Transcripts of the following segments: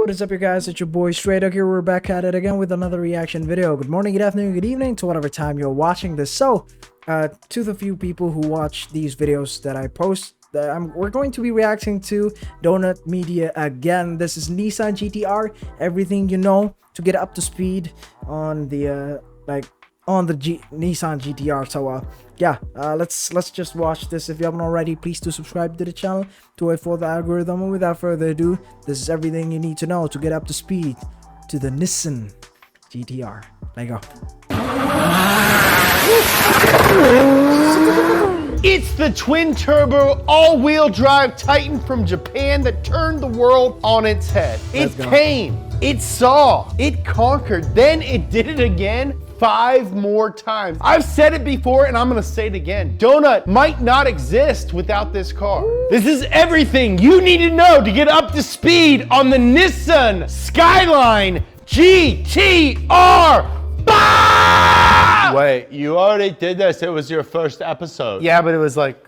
What is up, you guys? It's your boy Straight Up here. We're back at it again with another reaction video. Good morning, good afternoon, good evening to whatever time you're watching this. So, to the few people who watch these videos that I post, we're going to be reacting to Donut Media again. This is Nissan GTR. Everything you know to get up to speed on the Nissan GTR. So yeah, let's just watch this. If you haven't already, please do subscribe to the channel to wait for the algorithm. And without further ado, this is everything you need to know to get up to speed to the Nissan GTR. Let go. It's the twin-turbo, all-wheel drive Titan from Japan that turned the world on its head. It came, it saw, it conquered, then it did it again 5 more times. I've said it before and I'm gonna say it again. Donut might not exist without this car. This is everything you need to know to get up to speed on the Nissan Skyline GTR. Wait, you already did this. It was your first episode. Yeah, but it was like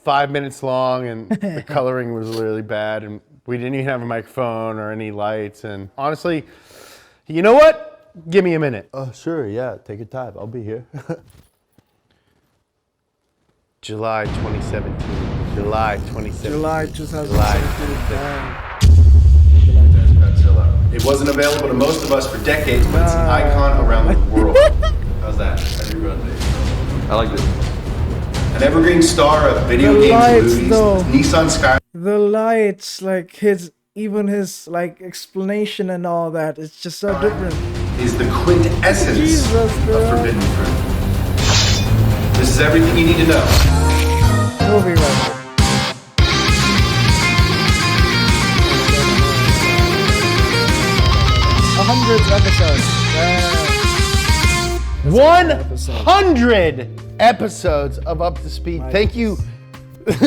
5 minutes long and the coloring was really bad and we didn't even have a microphone or any lights. And honestly, you know what? Give me a minute. Oh, sure, yeah. Take your time. I'll be here. July 2017. July 2017. July 2017. It wasn't available to most of us for decades, but it's an icon around the world. How's that? How's your run, Dave? I like this. An evergreen star of video games and movies, though. Nissan Skyline. The lights, like his like explanation and all that, it's just so different. Is the quintessence of forbidden fruit. This is everything you need to know. Movie right. 100 episodes. 100 episodes of Up to Speed. Nice. Thank you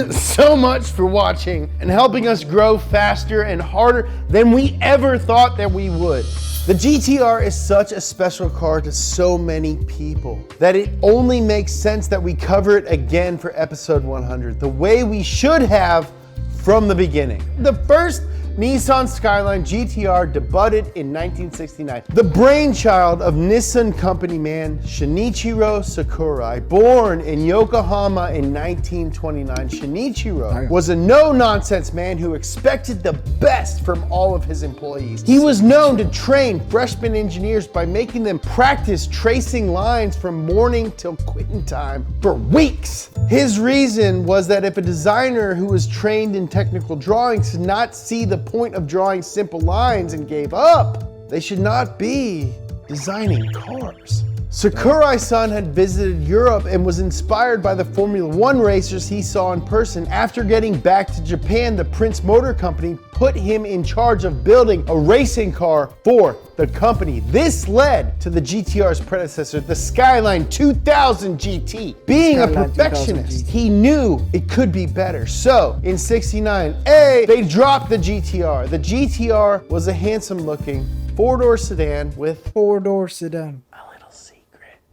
so much for watching and helping us grow faster and harder than we ever thought that we would. The GTR is such a special car to so many people that it only makes sense that we cover it again for episode 100, the way we should have from the beginning. The first Nissan Skyline GTR debuted in 1969. The brainchild of Nissan company man Shinichiro Sakurai. Born in Yokohama in 1929, Shinichiro was a no-nonsense man who expected the best from all of his employees. He was known to train freshman engineers by making them practice tracing lines from morning till quitting time for weeks. His reason was that if a designer who was trained in technical drawings could not see the point of drawing simple lines and gave up, they should not be designing cars. Sakurai-san had visited Europe and was inspired by the Formula One racers he saw in person. After getting back to Japan, the Prince Motor Company put him in charge of building a racing car for the company. This led to the GTR's predecessor, the Skyline 2000 GT. Being a perfectionist, he knew it could be better. So in '69, they dropped the GTR. The GTR was a handsome looking 4-door sedan with 4-door sedan.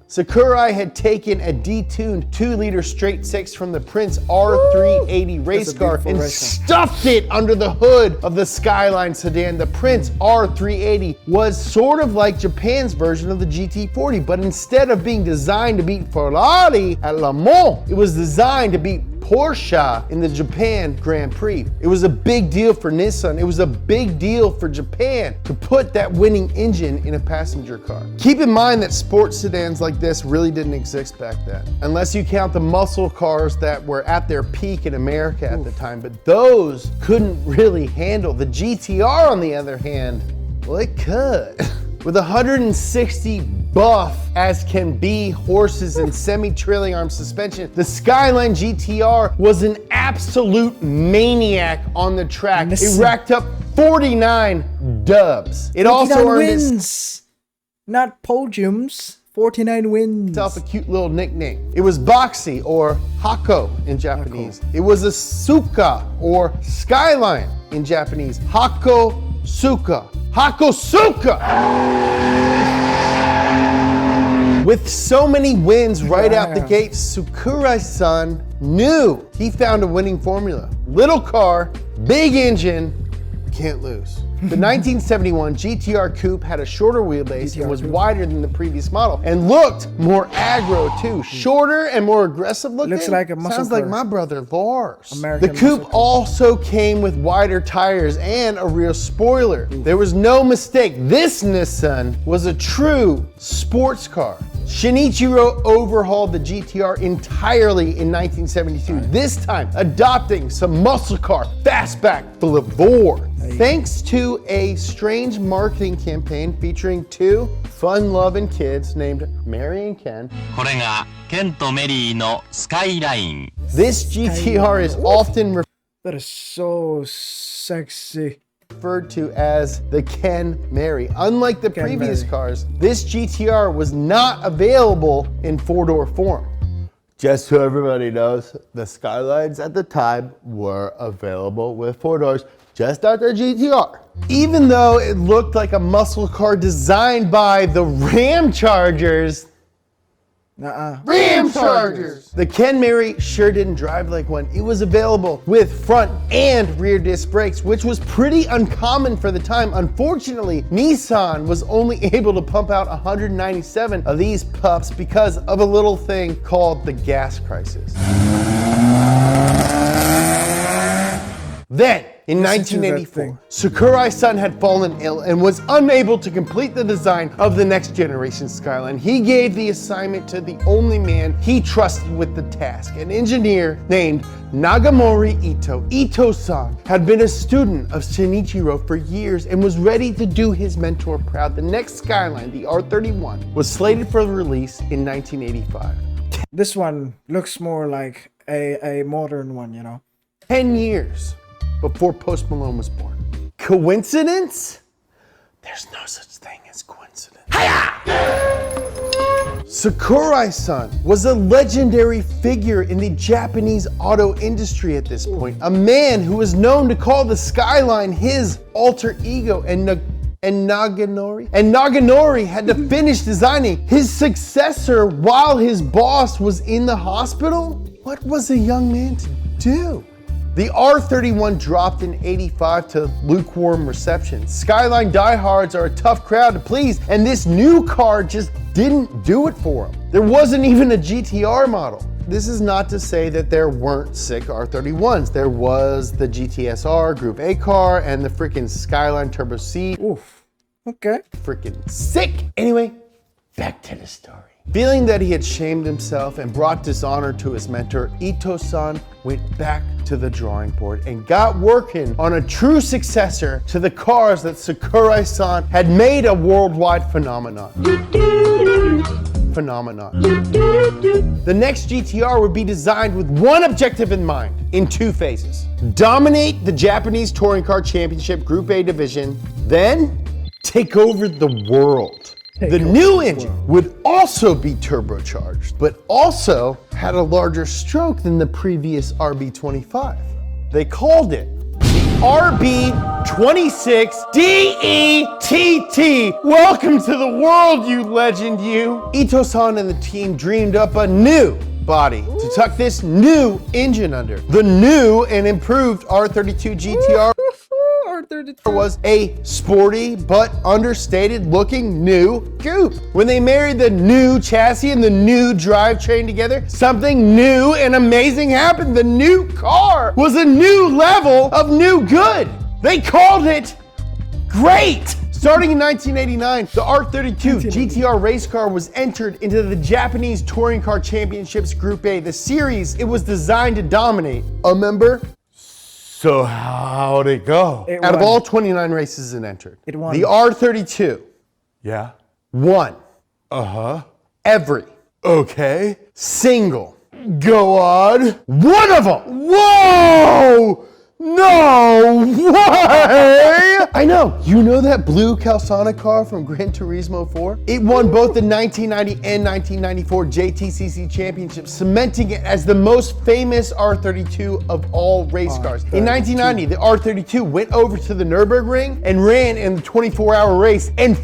Sakurai had taken a detuned 2-liter straight 6 from the Prince R380 race car and stuffed it under the hood of the Skyline sedan. The Prince R380 was sort of like Japan's version of the GT40, but instead of being designed to beat Ferrari at Le Mans, it was designed to beat Porsche in the Japan Grand Prix. It was a big deal for Nissan. It was a big deal for Japan to put that winning engine in a passenger car. Keep in mind that sports sedans like this really didn't exist back then, unless you count the muscle cars that were at their peak in America at the time, but those couldn't really handle. The GTR, on the other hand, well, it could. With 160 buff as can be horses and semi-trailing arm suspension, the Skyline GTR was an absolute maniac on the track. It racked up 49 dubs. It also earned wins, not podiums. 49 wins. Itself a cute little nickname. It was Boxy or Hako in Japanese. It was a Suka or Skyline in Japanese. Hakosuka. Hakosuka! With so many wins right out the gate, Sakurai-san knew he found a winning formula. Little car, big engine, can't lose. The 1971 GTR Coupe had a shorter wheelbase and was wider than the previous model and looked more aggro too. Shorter and more aggressive looking. Looks like a muscle Sounds like car. my brother Lars. American the Coupe muscle car. also came with wider tires and a rear spoiler. There was no mistake. This Nissan was a true sports car. Shinichiro overhauled the GTR entirely in 1972, this time adopting some muscle car fastback flavor. Thanks to a strange marketing campaign featuring two fun-loving kids named Mary and Ken. これがケンとメリーのスカイライン。 This GTR is often That is so sexy. referred to as the Ken Mary. Unlike the Ken previous Mary. cars, this GTR was not available in four-door form. Just so everybody knows, the Skylines at the time were available with 4 doors, just not the GTR. Even though it looked like a muscle car designed by the Ram Chargers, Ram Chargers! The Ken Mary sure didn't drive like one. It was available with front and rear disc brakes, which was pretty uncommon for the time. Unfortunately, Nissan was only able to pump out 197 of these pups because of a little thing called the gas crisis. Then, in Listen to that 1984, thing. Sakurai's son had fallen ill and was unable to complete the design of the next generation Skyline. He gave the assignment to the only man he trusted with the task, an engineer named Nagamori Ito. Ito-san had been a student of Shinichiro for years and was ready to do his mentor proud. The next Skyline, the R31, was slated for release in 1985. This one looks more like a modern one, you know. 10 years before Post Malone was born. Coincidence? There's no such thing as coincidence. Sakurai's son was a legendary figure in the Japanese auto industry at this point, a man who was known to call the Skyline his alter ego, and Naganori had to finish designing his successor while his boss was in the hospital? What was a young man to do? The R31 dropped in '85 to lukewarm reception. Skyline diehards are a tough crowd to please, and this new car just didn't do it for them. There wasn't even a GTR model. This is not to say that there weren't sick R31s. There was the GTSR Group A car and the freaking Skyline Turbo C. Oof. Okay. Freaking sick. Anyway, back to the story. Feeling that he had shamed himself and brought dishonor to his mentor, Ito-san went back to the drawing board and got working on a true successor to the cars that Sakurai-san had made a worldwide phenomenon. The next GTR would be designed with one objective in mind, in 2 phases. Dominate the Japanese Touring Car Championship Group A division, then take over the world. The new engine would also be turbocharged, but also had a larger stroke than the previous RB25. They called it the RB26DETT. Welcome to the world, you legend, you. Ito-san and the team dreamed up a new body to tuck this new engine under. The new and improved R32 GTR was a sporty but understated looking new coupe. When they married the new chassis and the new drivetrain together, something new and amazing happened. The new car was a new level of new good. They called it great. Starting in 1989, the R32 GTR race car was entered into the Japanese Touring Car Championships Group A, the series it was designed to dominate. A member? So how'd it go? Out of all 29 races it entered, It won. the R32 Yeah. won every Okay. single Go on. one of them. Whoa! No way! I know. You know that blue Calzana car from Gran Turismo 4? It won both the 1990 and 1994 JTCC championships, cementing it as the most famous R32 of all race cars. In 1990, the R32 went over to the Nürburgring and ran in the 24-hour race and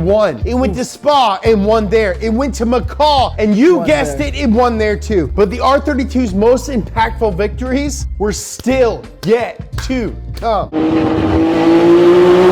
won. It went to Spa and won there. It went to Macau and you guessed it, it won there too. But the R32's most impactful victories were still yet to come.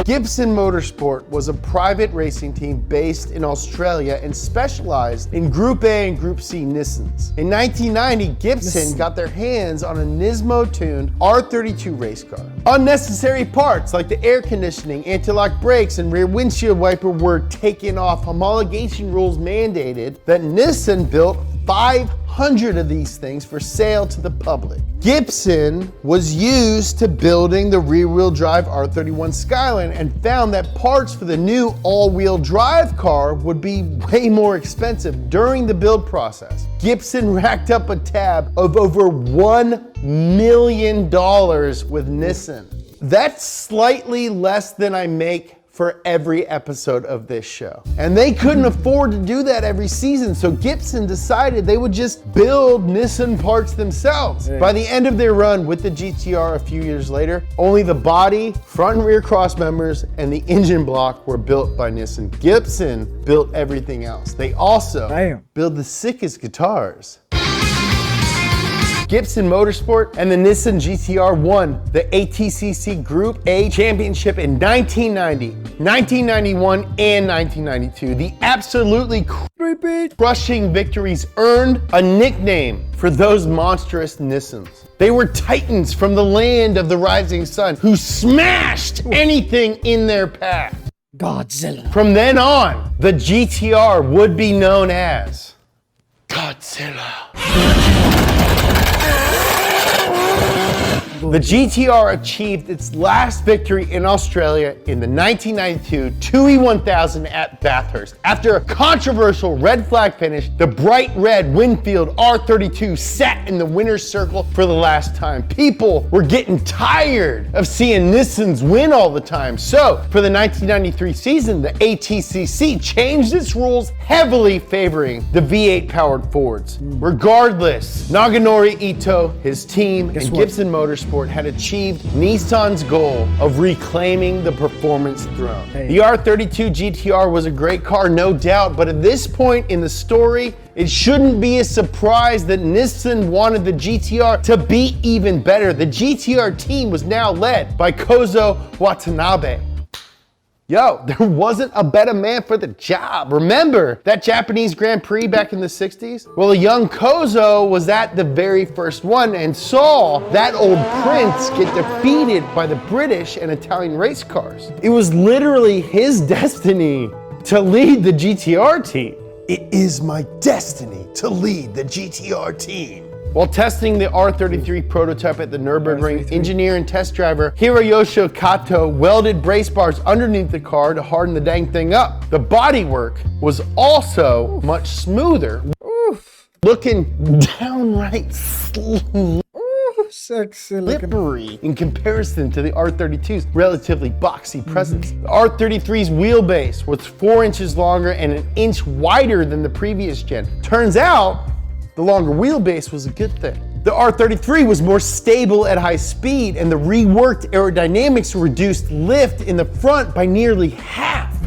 Gibson Motorsport was a private racing team based in Australia and specialized in Group A and Group C Nissans. In 1990, Gibson got their hands on a Nismo-tuned R32 race car. Unnecessary parts like the air conditioning, anti-lock brakes, and rear windshield wiper were taken off. Homologation rules mandated that Nissan built 500 of these things for sale to the public. Gibson was used to building the rear-wheel drive R31 Skyline and found that parts for the new all-wheel drive car would be way more expensive during the build process. Gibson racked up a tab of over $1 million with Nissan. That's slightly less than I make for every episode of this show. And they couldn't afford to do that every season, so Gibson decided they would just build Nissan parts themselves. By the end of their run with the GTR a few years later, only the body, front and rear cross members, and the engine block were built by Nissan. Gibson built everything else. They also build the sickest guitars. Gibson Motorsport and the Nissan GTR won the ATCC Group A Championship in 1990, 1991, and 1992. The absolutely crushing victories earned a nickname for those monstrous Nissans. They were titans from the land of the rising sun who smashed anything in their path. Godzilla. From then on, the GTR would be known as Godzilla. The GTR achieved its last victory in Australia in the 1992 Tui 1000 at Bathurst. After a controversial red flag finish, the bright red Winfield R32 sat in the winner's circle for the last time. People were getting tired of seeing Nissans win all the time. So, for the 1993 season, the ATCC changed its rules, heavily favoring the V8 powered Fords. Regardless, Naganori Ito, his team, and Gibson Motorsport had achieved Nissan's goal of reclaiming the performance throne. The R32 GTR was a great car, no doubt, but at this point in the story, it shouldn't be a surprise that Nissan wanted the GTR to be even better. The GTR team was now led by Kozo Watanabe. Yo, there wasn't a better man for the job. Remember that Japanese Grand Prix back in the 60s? Well, a young Kozo was at the very first one and saw that old prince get defeated by the British and Italian race cars. It was literally his destiny to lead the GTR team. It is my destiny to lead the GTR team. While testing the R33 prototype at the Nürburgring, engineer and test driver Hiroyoshi Kato welded brace bars underneath the car to harden the dang thing up. The bodywork was also much smoother, looking downright slippery in comparison to the R32's relatively boxy presence. The R33's wheelbase was 4 inches longer and an inch wider than the previous gen. Turns out, the longer wheelbase was a good thing. The R33 was more stable at high speed, and the reworked aerodynamics reduced lift in the front by nearly half.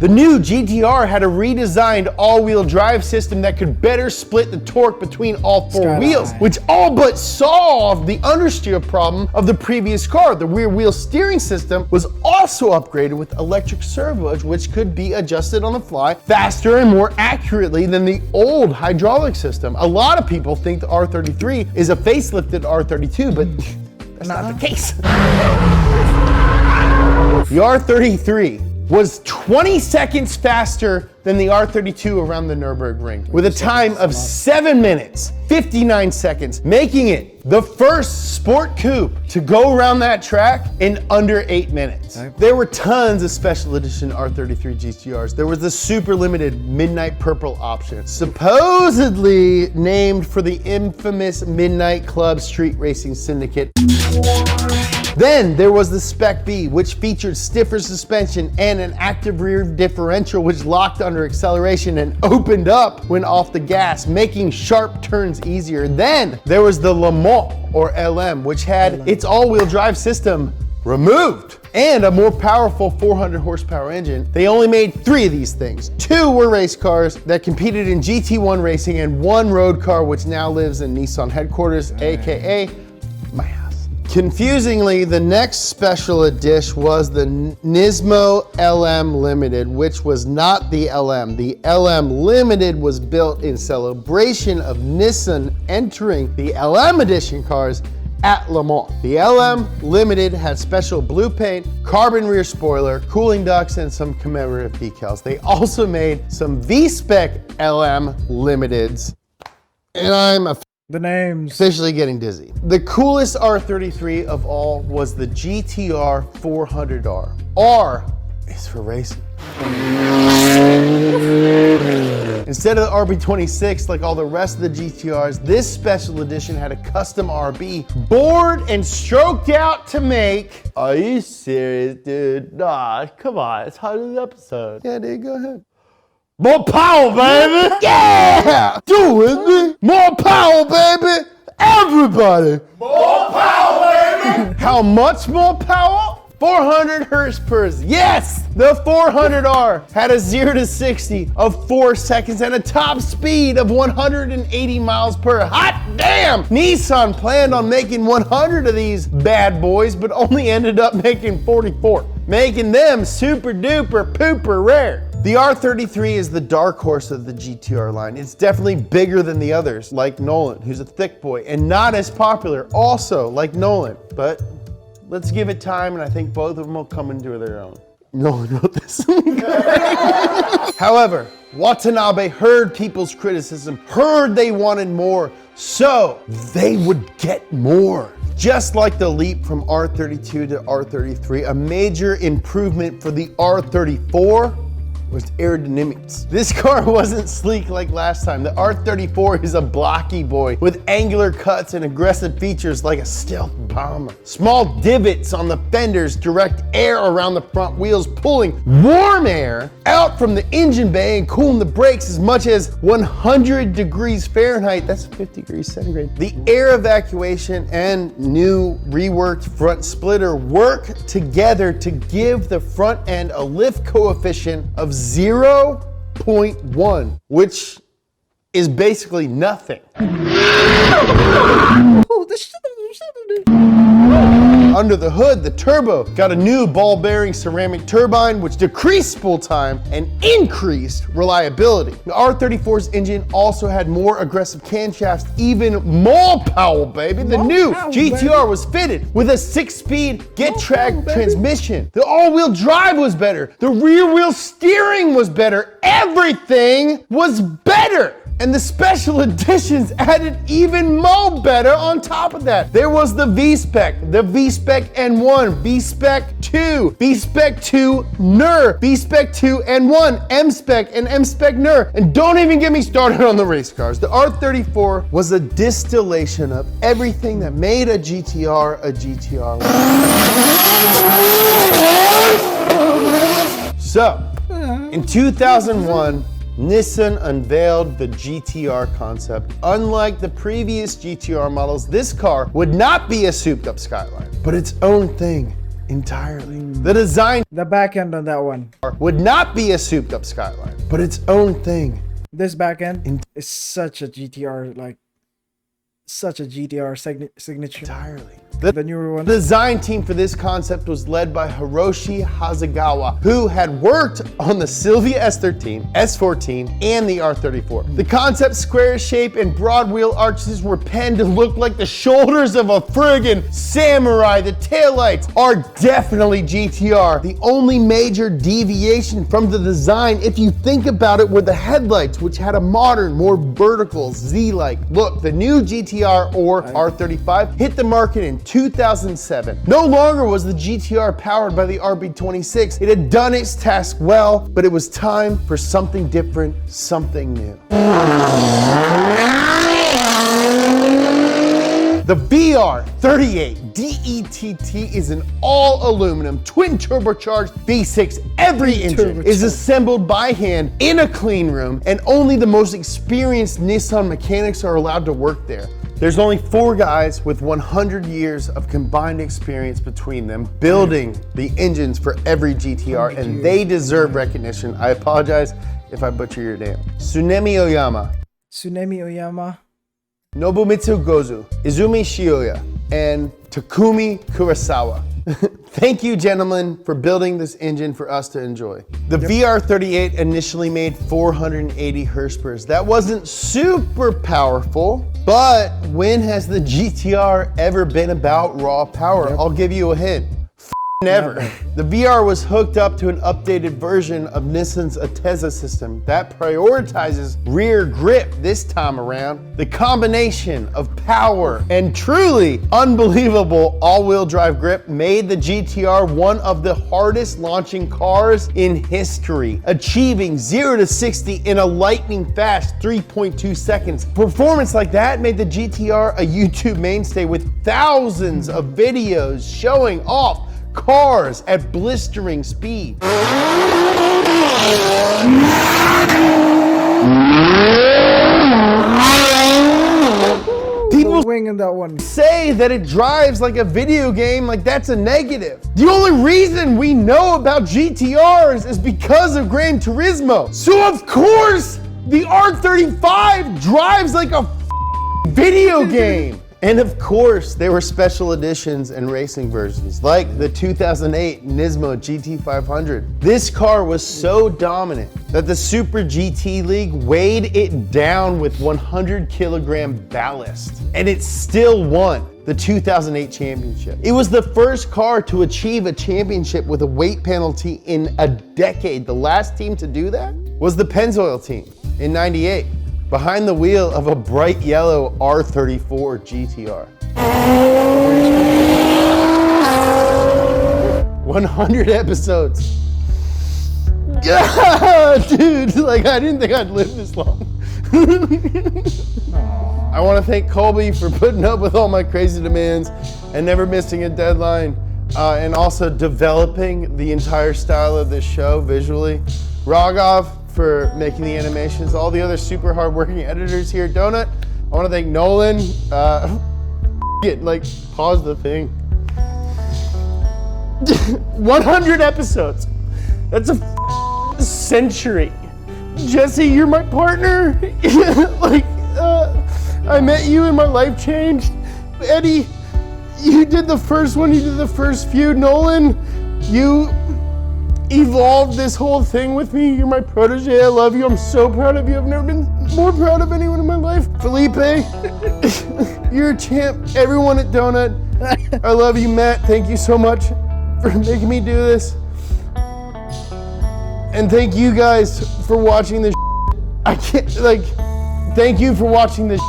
The new GTR had a redesigned all-wheel drive system that could better split the torque between all four wheels, which all but solved the understeer problem of the previous car. The rear wheel steering system was also upgraded with electric servos, which could be adjusted on the fly faster and more accurately than the old hydraulic system. A lot of people think the R33 is a facelifted R32, but that's not the case. The R33 was 20 seconds faster than the R32 around the Nürburgring, with a time of 7 minutes, 59 seconds, making it the first sport coupe to go around that track in under 8 minutes. There were tons of special edition R33 GTRs. There was the super limited Midnight Purple option, supposedly named for the infamous Midnight Club Street Racing Syndicate. Then there was the Spec B, which featured stiffer suspension and an active rear differential which locked under acceleration and opened up when off the gas, making sharp turns easier. Then there was the Le Mans, or LM, which had its all-wheel drive system removed. And a more powerful 400 horsepower engine. They only made 3 of these things. 2 were race cars that competed in GT1 racing, and 1 road car which now lives in Nissan headquarters, AKA my house. Confusingly, the next special edition was the Nismo LM Limited, which was not the LM. The LM Limited was built in celebration of Nissan entering the LM edition cars at Le Mans. The LM Limited had special blue paint, carbon rear spoiler, cooling ducts, and some commemorative decals. They also made some V-Spec LM Limiteds, and I'm The names. officially getting dizzy. The coolest R33 of all was the GTR 400R. R is for racing. Instead of the RB26 like all the rest of the GTRs, this special edition had a custom RB bored and stroked out to make. Are you serious, dude? Nah, come on. It's 100th episode. Yeah, dude, go ahead. More power, baby! Yeah! Do with me! More power, baby! Everybody! More power, baby! How much more power? 400 hertz per. Yes! The 400R had a 0 to 60 of 4 seconds and a top speed of 180 miles per. Hot damn! Nissan planned on making 100 of these bad boys, but only ended up making 44, making them super duper pooper rare. The R33 is the dark horse of the GTR line. It's definitely bigger than the others, like Nolan, who's a thick boy, and not as popular, also like Nolan. But let's give it time, and I think both of them will come into their own. Nolan wrote this. However, Watanabe heard people's criticism, heard they wanted more, so they would get more. Just like the leap from R32 to R33, a major improvement for the R34 was aerodynamics. This car wasn't sleek like last time. The R34 is a blocky boy with angular cuts and aggressive features like a stealth bomber. Small divots on the fenders direct air around the front wheels, pulling warm air out from the engine bay and cooling the brakes as much as 100 degrees Fahrenheit. That's 50 degrees centigrade. The air evacuation and new reworked front splitter work together to give the front end a lift coefficient of 0.1, which is basically nothing. Oh, this Under the hood, the turbo got a new ball bearing ceramic turbine, which decreased spool time and increased reliability. The R34's engine also had more aggressive camshafts, even more power, baby. The new GTR was fitted with a 6-speed get-track transmission. The all-wheel drive was better. The rear-wheel steering was better. Everything was better. And the special editions added even more better on top of that. There was the V-Spec, the V-Spec N1, V-Spec 2, V-Spec 2 NIR, V-Spec 2 N1, M-Spec, and M-Spec NIR. And don't even get me started on the race cars. The R34 was a distillation of everything that made a GTR a GTR. So, in 2001, Nissan unveiled the GTR Concept. Unlike the previous GTR models, this car would not be a souped-up Skyline, but its own thing entirely. The design The back end on that one. would not be a souped-up Skyline, but its own thing This back end is such a GTR, like, such a GTR signature. entirely. The newer one. The design team for this concept was led by Hiroshi Hasegawa, who had worked on the Silvia S13, S14, and the R34. The concept square shape and broad wheel arches were penned to look like the shoulders of a friggin' samurai. The taillights are definitely GTR. The only major deviation from the design, if you think about it, were the headlights, which had a modern, more vertical, Z-like look. The new GTR or R35 hit the market in 2007. No longer was the GTR powered by the RB26. It had done its task well, but it was time for something different, something new. The The VR38 DETT is an all aluminum twin turbocharged V6. Every engine is assembled by hand in a clean room, and only the most experienced Nissan mechanics are allowed to work there. There's only 4 guys with 100 years of combined experience between them building the engines for every GTR, and they deserve recognition. I apologize if I butcher your name. Tsunemi Oyama, Nobumitsu Gozu, Izumi Shioya, and Takumi Kurosawa. Thank you, gentlemen, for building this engine for us to enjoy. The VR38 initially made 480 horsepower. That wasn't super powerful, but when has the GTR ever been about raw power? I'll give you a hint. Never. The VR was hooked up to an updated version of Nissan's Altezza system that prioritizes rear grip this time around. The combination of power and truly unbelievable all-wheel drive grip made the GTR one of the hardest launching cars in history, achieving 0 to 60 in a lightning fast 3.2 seconds. Performance like that made the GTR a YouTube mainstay with thousands of videos showing off cars at blistering speed. People winging that one. Say that it drives like a video game, like that's a negative. The only reason we know about GTRs is because of Gran Turismo. So of course, the R35 drives like a video game. And of course, there were special editions and racing versions, like the 2008 Nismo GT500. This car was so dominant that the Super GT League weighed it down with 100 kilogram ballast, and it still won the 2008 championship. It was the first car to achieve a championship with a weight penalty in a decade. The last team to do that was the Pennzoil team in '98. Behind the wheel of a bright yellow R34 GTR. 100 episodes. Dude, like I didn't think I'd live this long. I want to thank Colby for putting up with all my crazy demands and never missing a deadline, and also developing the entire style of this show visually. Rogov for making the animations, all the other super hardworking editors here at Donut. I want to thank Nolan. Pause the thing. 100 episodes. That's a century. Jesse, you're my partner. I met you and my life changed. Eddie, you did the first one. You did the first few. Nolan, you evolved this whole thing with me. You're my protege. I love you. I'm so proud of you. I've never been more proud of anyone in my life. Felipe, you're a champ. Everyone at Donut, I love you. Matt, thank you so much for making me do this. And thank you guys for watching this. I can't, thank you for watching this.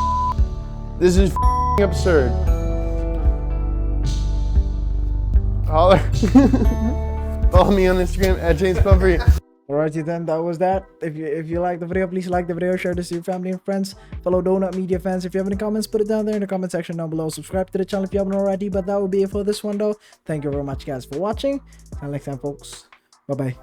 This is absurd. Holler. Follow me on Instagram at JamesPumphrey. Alrighty then, that was that. If you like the video, please like the video, share this to your family and friends. Follow Donut Media fans. If you have any comments, put it down there in the comment section down below. Subscribe to the channel if you haven't already. But that will be it for this one though. Thank you very much guys for watching. Until next time folks. Bye bye.